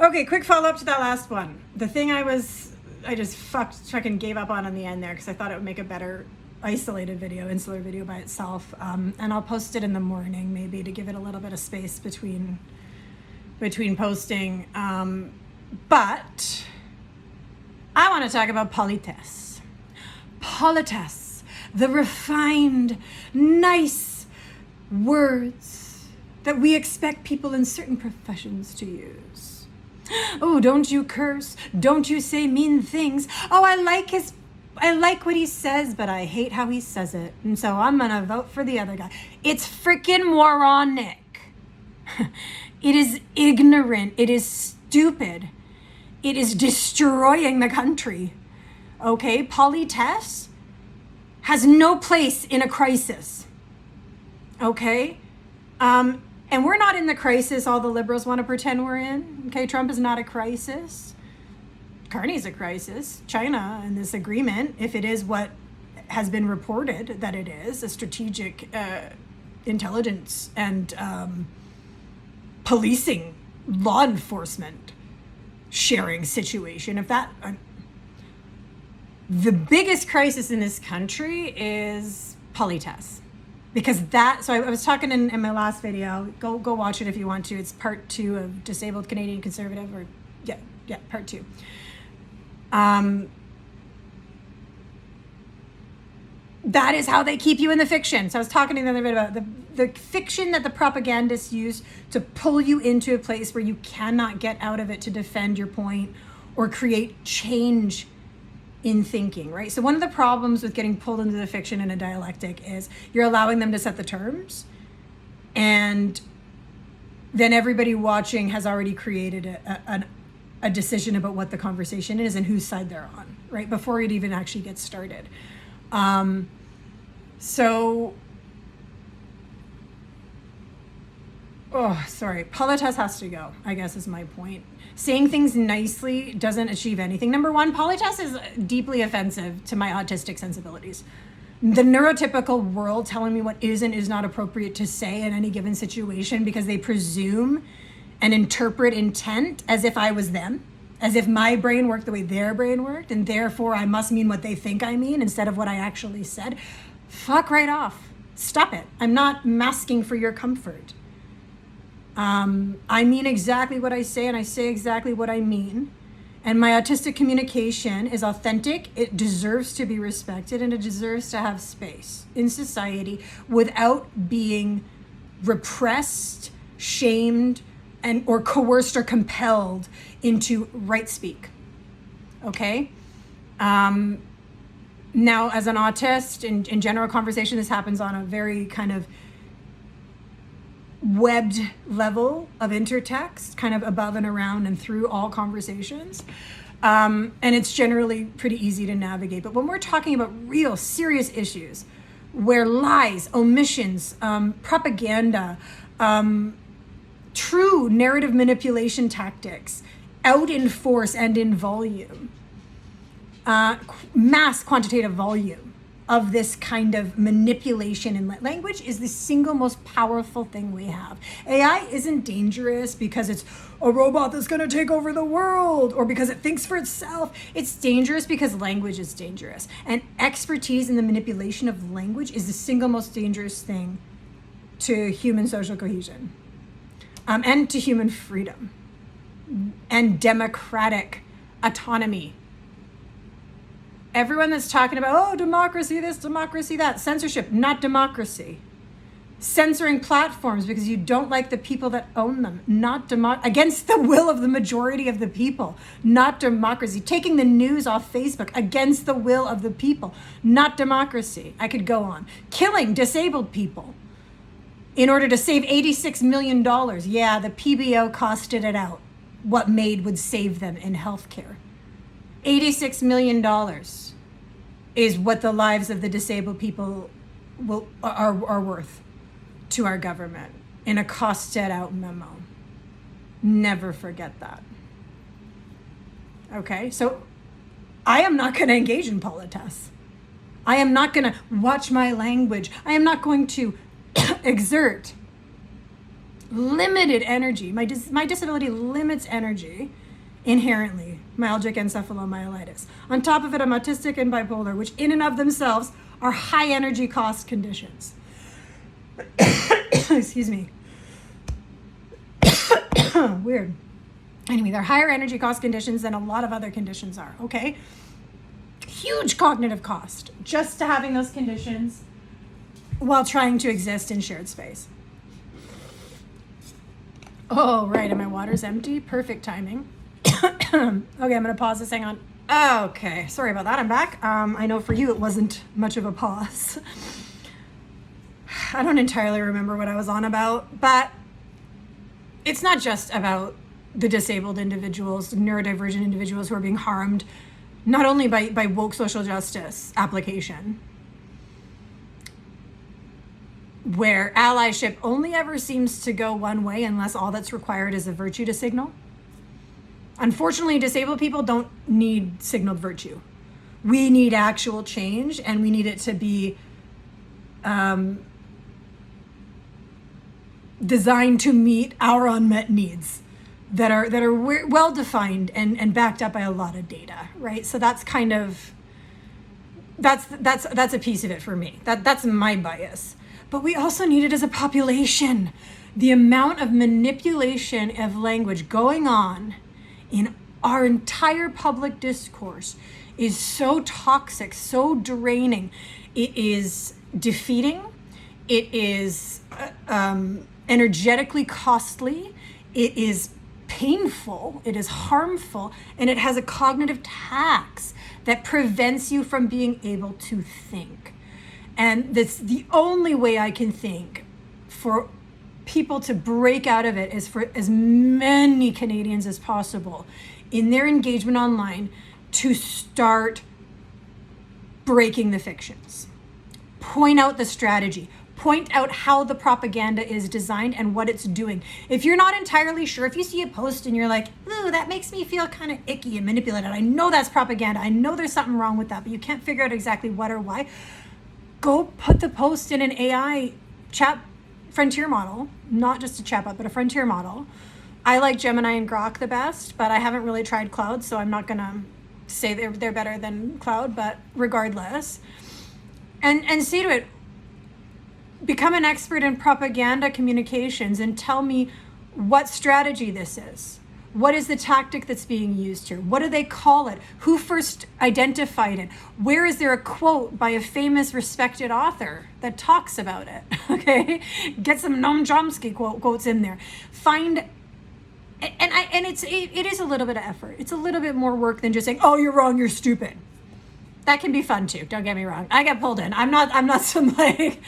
Okay, quick follow-up to that last one. The thing I just fucking gave up on the end there because I thought it would make a better isolated video, insular video by itself. And I'll post it in the morning maybe to give it a little bit of space between posting. But I want to talk about politesse. Politesse, the refined, nice words that we expect people in certain professions to use. Oh, don't you curse. Don't you say mean things. Oh, I like what he says, but I hate how he says it. And so I'm going to vote for the other guy. It's freaking moronic. It is ignorant. It is stupid. It is destroying the country. Okay? Politesse has no place in a crisis. Okay? And we're not in the crisis all the liberals want to pretend we're in. Okay? Trump is not a crisis. Carney's a crisis. China and this agreement, if it is what has been reported that it is, a strategic intelligence and policing, law enforcement sharing situation. If that, the biggest crisis in this country is politesse. Because so I was talking in my last video, go watch it if you want to. It's part 2 of Disabled Canadian Conservative, or yeah, part 2. That is how they keep you in the fiction. So I was talking in the other bit about the fiction that the propagandists use to pull you into a place where you cannot get out of it to defend your point or create change in thinking, right? So one of the problems with getting pulled into the fiction in a dialectic is you're allowing them to set the terms, and then everybody watching has already created a decision about what the conversation is and whose side they're on, right? Before it even actually gets started. Politesse has to go, I guess is my point. Saying things nicely doesn't achieve anything. Number one, politesse is deeply offensive to my autistic sensibilities. The neurotypical world telling me what is and is not appropriate to say in any given situation because they presume and interpret intent as if I was them, as if my brain worked the way their brain worked, and therefore I must mean what they think I mean instead of what I actually said. Fuck right off. Stop it. I'm not masking for your comfort. I mean exactly what I say, and I say exactly what I mean. And my autistic communication is authentic. It deserves to be respected, and it deserves to have space in society without being repressed, shamed, or coerced or compelled into right speak. Okay? Now, as an autist, in general conversation, this happens on a very kind of webbed level of intertext, kind of above and around and through all conversations. And it's generally pretty easy to navigate. But when we're talking about real serious issues where lies, omissions, propaganda, true narrative manipulation tactics out in force and in volume, mass quantitative volume of this kind of manipulation in language is the single most powerful thing we have. AI isn't dangerous because it's a robot that's going to take over the world or because it thinks for itself. It's dangerous because language is dangerous. And expertise in the manipulation of language is the single most dangerous thing to human social cohesion, and to human freedom and democratic autonomy. Everyone that's talking about, oh, democracy this, democracy that, censorship, not democracy. Censoring platforms because you don't like the people that own them, not against the will of the majority of the people, not democracy. Taking the news off Facebook against the will of the people, not democracy. I could go on. Killing disabled people in order to save $86 million. Yeah, the PBO costed it out. What MAID would save them in healthcare. $86 million is what the lives of the disabled people are worth to our government in a costed out memo. Never forget that. Okay, so I am not going to engage in politesse. I am not going to watch my language. I am not going to exert limited energy. My disability limits energy inherently, myalgic encephalomyelitis. On top of it, I'm autistic and bipolar, which in and of themselves are high energy cost conditions. Excuse me. Weird. Anyway, they're higher energy cost conditions than a lot of other conditions are, okay? Huge cognitive cost just to having those conditions while trying to exist in shared space. Oh, right, and my water's empty. Perfect timing. Okay, I'm gonna pause this, hang on. Okay, sorry about that, I'm back. I know for you it wasn't much of a pause. I don't entirely remember what I was on about, but it's not just about the disabled individuals, neurodivergent individuals who are being harmed, not only by woke social justice application, where allyship only ever seems to go one way unless all that's required is a virtue to signal. Unfortunately, disabled people don't need signaled virtue. We need actual change, and we need it to be designed to meet our unmet needs that are well defined and backed up by a lot of data, right? So that's kind of that's a piece of it for me. That's my bias. But we also need it as a population. The amount of manipulation of language going on in our entire public discourse is so toxic, so draining. It is defeating. It is energetically costly. It is painful. It is harmful. And it has a cognitive tax that prevents you from being able to think. And that's the only way I can think for people to break out of it is for as many Canadians as possible in their engagement online to start breaking the fictions. Point out the strategy. Point out how the propaganda is designed and what it's doing. If you're not entirely sure, if you see a post and you're like, ooh, that makes me feel kind of icky and manipulated. I know that's propaganda. I know there's something wrong with that, but you can't figure out exactly what or why. Go put the post in an AI chat frontier model, not just a chatbot, but a frontier model. I like Gemini and Grok the best, but I haven't really tried Cloud, so I'm not gonna say they're better than Cloud, but regardless. And say to it, become an expert in propaganda communications and tell me what strategy this is. What is the tactic that's being used here? What do they call it? Who first identified it? Where is there a quote by a famous respected author that talks about it? Okay, get some Noam Chomsky quotes in there. Find, it is a little bit of effort. It's a little bit more work than just saying, oh, you're wrong, you're stupid. That can be fun too. Don't get me wrong. I get pulled in. I'm not some like.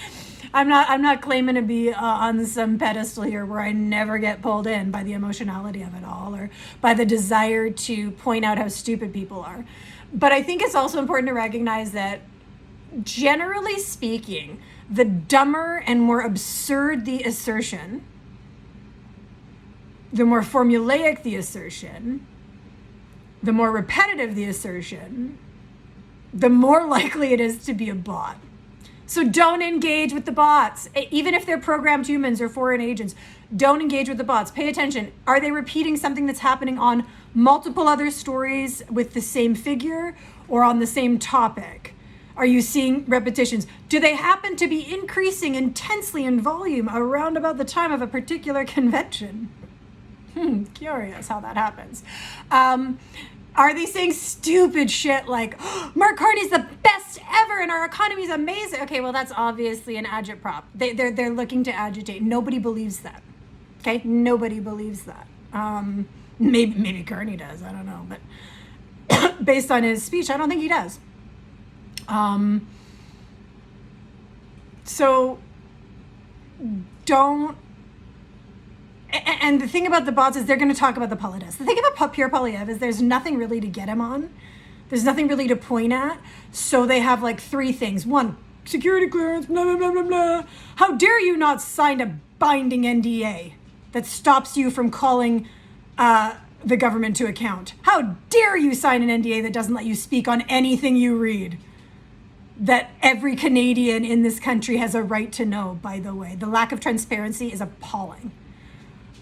I'm not claiming to be on some pedestal here where I never get pulled in by the emotionality of it all or by the desire to point out how stupid people are. But I think it's also important to recognize that generally speaking, the dumber and more absurd the assertion, the more formulaic the assertion, the more repetitive the assertion, the more likely it is to be a bot. So don't engage with the bots. Even if they're programmed humans or foreign agents, don't engage with the bots. Pay attention. Are they repeating something that's happening on multiple other stories with the same figure or on the same topic? Are you seeing repetitions? Do they happen to be increasing intensely in volume around about the time of a particular convention? Curious how that happens. Are they saying stupid shit like, oh, Mark Carney's the best ever and our economy's amazing? Okay, well, that's obviously an agitprop. They're looking to agitate. Nobody believes that. Okay, nobody believes that. Maybe Carney does, I don't know. But based on his speech, I don't think he does. So don't. And the thing about the bots is they're going to talk about the Politesse. The thing about Pierre Poilievre is there's nothing really to get him on. There's nothing really to point at. So they have like three things. One, security clearance, blah, blah, blah, blah, blah. How dare you not sign a binding NDA that stops you from calling the government to account? How dare you sign an NDA that doesn't let you speak on anything you read? That every Canadian in this country has a right to know, by the way. The lack of transparency is appalling.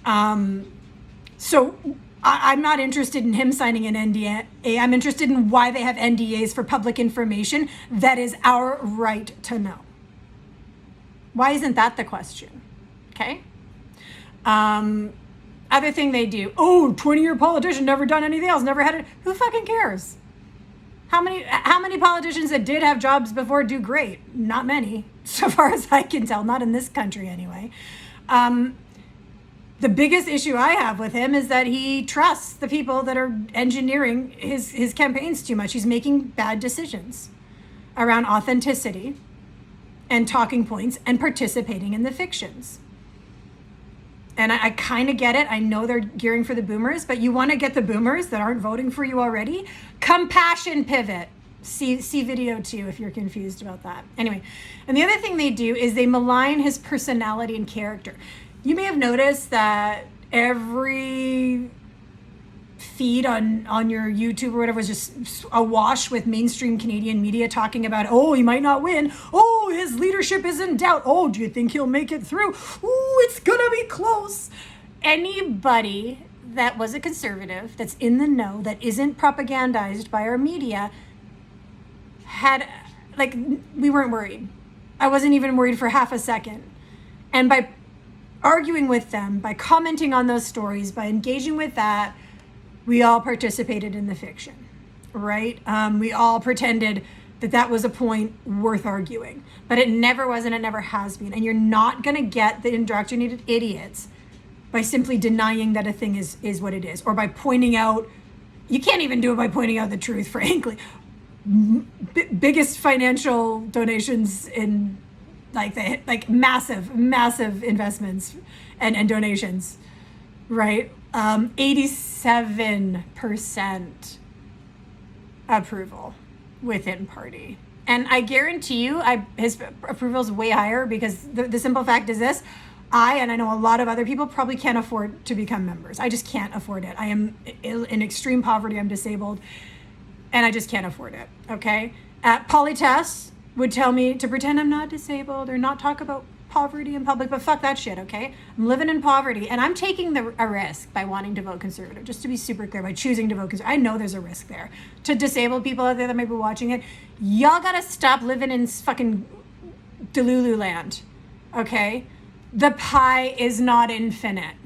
So I'm not interested in him signing an NDA. I'm interested in why they have NDAs for public information that is our right to know. Why isn't that the question? Okay. Other thing they do, 20-year politician, never done anything else, never had it. Who fucking cares? How many politicians that did have jobs before do great? Not many, so far as I can tell, not in this country anyway. The biggest issue I have with him is that he trusts the people that are engineering his campaigns too much. He's making bad decisions around authenticity and talking points and participating in the fictions. And I kind of get it. I know they're gearing for the boomers, but you want to get the boomers that aren't voting for you already? Compassion pivot. See video 2 if you're confused about that. Anyway, and the other thing they do is they malign his personality and character. You may have noticed that every feed on your YouTube or whatever was just awash with mainstream Canadian media talking about, he might not win. His leadership is in doubt. Do you think he'll make it through? It's gonna be close. Anybody that was a conservative, that's in the know, that isn't propagandized by our media, we weren't worried. I wasn't even worried for half a second. And by arguing with them, by commenting on those stories, by engaging with that, we all participated in the fiction, right? We all pretended that was a point worth arguing, but it never was and it never has been. And you're not gonna get the indoctrinated idiots by simply denying that a thing is what it is, or by pointing out, you can't even do it by pointing out the truth, frankly. Biggest financial donations in massive investments and donations, right? 87% approval within party. And I guarantee you his approval is way higher because the simple fact is this: I know a lot of other people probably can't afford to become members. I just can't afford it. I am in extreme poverty. I'm disabled and I just can't afford it. Okay. Politesse would tell me to pretend I'm not disabled or not talk about poverty in public, but fuck that shit, okay? I'm living in poverty and I'm taking a risk by wanting to vote conservative, just to be super clear, by choosing to vote conservative. I know there's a risk there. To disabled people out there that might be watching it, y'all gotta stop living in fucking Delulu land, okay? The pie is not infinite.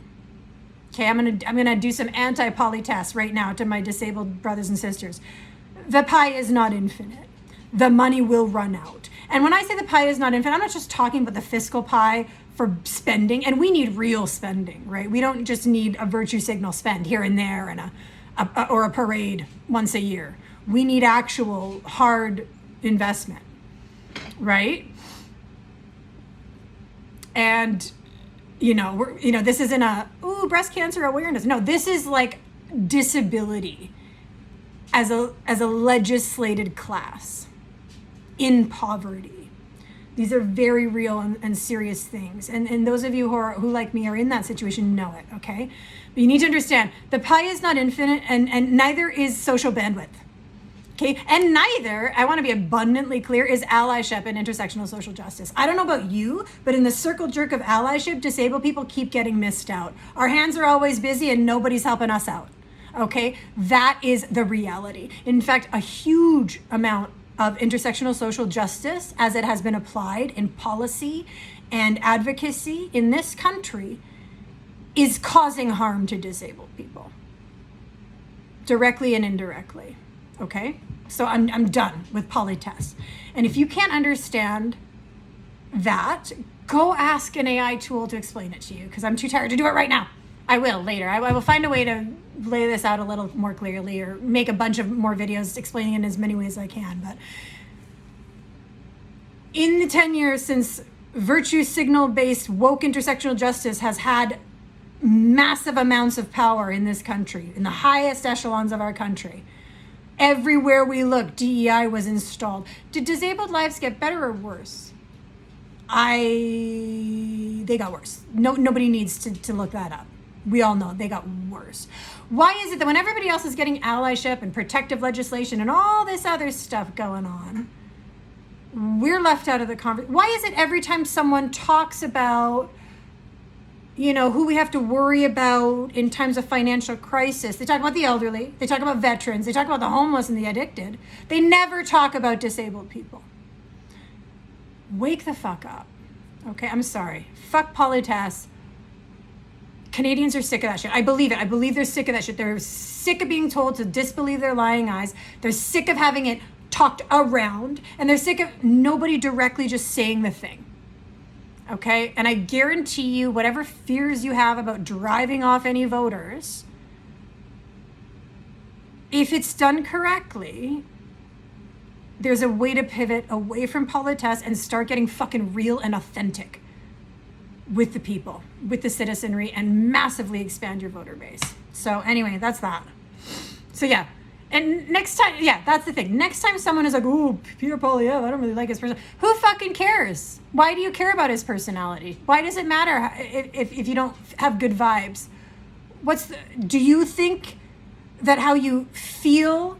Okay, I'm gonna do some anti-politesse right now to my disabled brothers and sisters. The pie is not infinite. The money will run out. And when I say the pie is not infinite, I'm not just talking about the fiscal pie for spending, and we need real spending, right? We don't just need a virtue signal spend here and there and or a parade once a year. We need actual hard investment, right? And this isn't breast cancer awareness. No, this is like disability as a legislated class in poverty. These are very real and serious things. And those of you who like me are in that situation know it, okay? But you need to understand, the pie is not infinite and neither is social bandwidth, okay? And neither, I wanna be abundantly clear, is allyship and intersectional social justice. I don't know about you, but in the circle jerk of allyship, disabled people keep getting missed out. Our hands are always busy and nobody's helping us out, okay? That is the reality. In fact, a huge amount of intersectional social justice, as it has been applied in policy and advocacy in this country, is causing harm to disabled people, directly and indirectly, okay? So I'm done with politesse. And if you can't understand that, go ask an AI tool to explain it to you, because I'm too tired to do it right now. I will later. I will find a way to lay this out a little more clearly or make a bunch of more videos explaining it in as many ways as I can. But in the 10 years since virtue signal-based woke intersectional justice has had massive amounts of power in this country, in the highest echelons of our country, everywhere we look, DEI was installed. Did disabled lives get better or worse? They got worse. Nobody needs to look that up. We all know they got worse. Why is it that when everybody else is getting allyship and protective legislation and all this other stuff going on, we're left out of the conversation? Why is it every time someone talks about, who we have to worry about in times of financial crisis. They talk about the elderly. They talk about veterans. They talk about the homeless and the addicted. They never talk about disabled people. Wake the fuck up. Okay, I'm sorry. Fuck Politesse. Canadians are sick of that shit. I believe it. I believe they're sick of that shit. They're sick of being told to disbelieve their lying eyes. They're sick of having it talked around. And they're sick of nobody directly just saying the thing. Okay? And I guarantee you, whatever fears you have about driving off any voters, if it's done correctly, there's a way to pivot away from Politesse and start getting fucking real and authentic with the people, with the citizenry, and massively expand your voter base. So anyway, that's that. So yeah. And next time, yeah, that's the thing. Next time someone is like, "Oh, Peter Politesse, I don't really like his person." Who fucking cares? Why do you care about his personality? Why does it matter if you don't have good vibes? Do you think that how you feel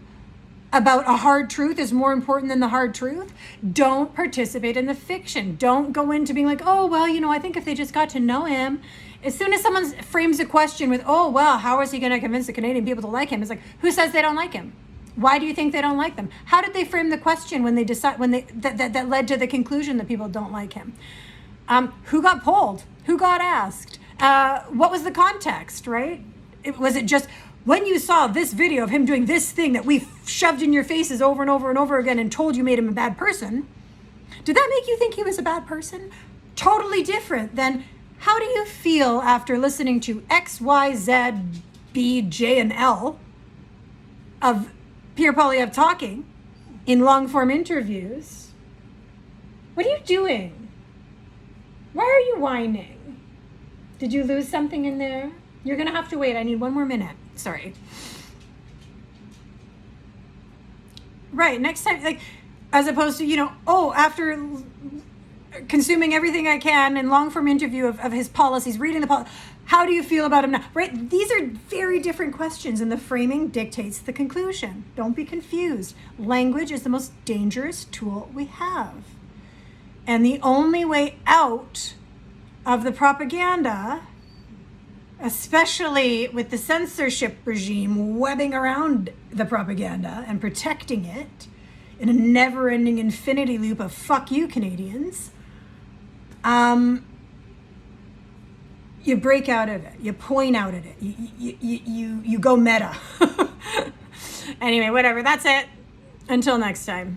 about a hard truth is more important than the hard truth? Don't participate in the fiction. Don't go into being like, "Oh, well, I think if they just got to know him." As soon as someone frames a question with, "Oh, well, how is he going to convince the Canadian people to like him?" It's like, who says they don't like him? Why do you think they don't like them? How did they frame the question when they that led to the conclusion that people don't like him? Who got polled? Who got asked? What was the context, right? Was it just, when you saw this video of him doing this thing that we shoved in your faces over and over and over again and told you made him a bad person, did that make you think he was a bad person? Totally different than, how do you feel after listening to X, Y, Z, B, J, and L of Pierre Poilievre talking in long-form interviews? What are you doing? Why are you whining? Did you lose something in there? You're going to have to wait. I need one more minute. Sorry. Right. Next time, like, as opposed to, after consuming everything I can in long-form interview of his policies, reading the policy, how do you feel about him now? Right? These are very different questions, and the framing dictates the conclusion. Don't be confused. Language is the most dangerous tool we have. And the only way out of the propaganda, especially with the censorship regime webbing around the propaganda and protecting it in a never-ending infinity loop of "fuck you, Canadians," you break out of it. You point out at it. You go meta. Anyway, whatever. That's it. Until next time.